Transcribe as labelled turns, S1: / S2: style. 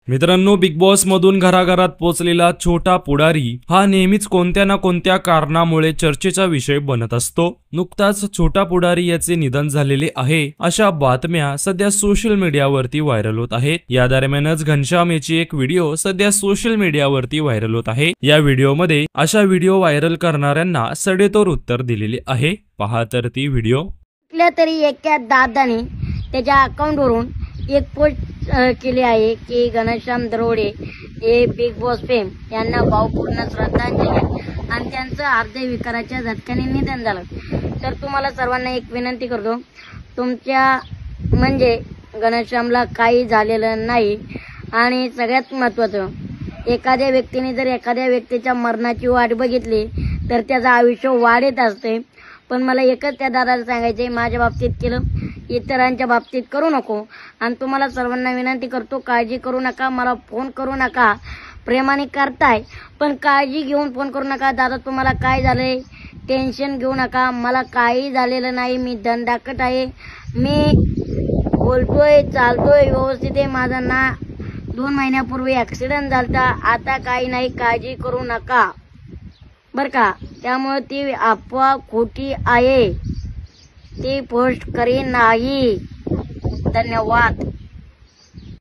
S1: मित्रांनो, big boss मधून घराघरात पोहोचलेला छोटा पुढारी हा नेहमीच कोणत्या ना कोणत्या कारणामुळे चर्चेचा विषय बनत असतो। नुकताच छोटा पुढारी याचे निधन झालेले आहे अशा बातम्या सध्या सोशल मीडियावरती व्हायरल होत आहेत। या दरम्यानच घनश्याम याची एक व्हिडिओ सध्या सोशल मीडियावरती व्हायरल होत आहे। या व्हिडिओमध्ये अशा व्हिडिओ व्हायरल करणाऱ्यांना सडेतोड उत्तर दिलेले आहे। पहा तर ती व्हिडिओ।
S2: कुठल्या तरी एका दादाने त्याच्या अकाउंटवरून एक पोस्ट केली आहे की घनश्याम दरोडे हे बिग बॉस फेम यांना भावपूर्ण श्रद्धांजली आणि त्यांचं हृदयविकाराच्या झटक्याने निधन झालं। तर तुम्हाला सर्वांना एक विनंती करतो, तुमच्या म्हणजे घनश्यामला काही झालेलं नाही। आणि सगळ्यात महत्त्वाचं, एखाद्या व्यक्तीने जर एखाद्या व्यक्तीच्या मरणाची वाट बघितली तर त्याचं आयुष्य वाढत असते। पण मला एकच त्या दादाला सांगायचे, माझ्या बाबतीत केलं इतरांच्या बाबतीत करू नको। आणि तुम्हाला सर्वांना विनंती करतो, काळजी करू नका, मला फोन करू नका, प्रेमाने करताय पण काळजी घेऊन फोन करू नका। दादा तुम्हाला काय झालंय टेन्शन घेऊ नका, मला काही झालेलं नाही, मी दंडाकट आहे, मी बोलतोय चालतोय व्यवस्थित आहे, माझा ना 2 महिन्यापूर्वी ऍक्सिडेंट झालता, आता काही नाही, काळजी करू नका बर का। त्यामुळे ती अफवा खोटी आहे, ती पोस्ट करी नाही। धन्यवाद।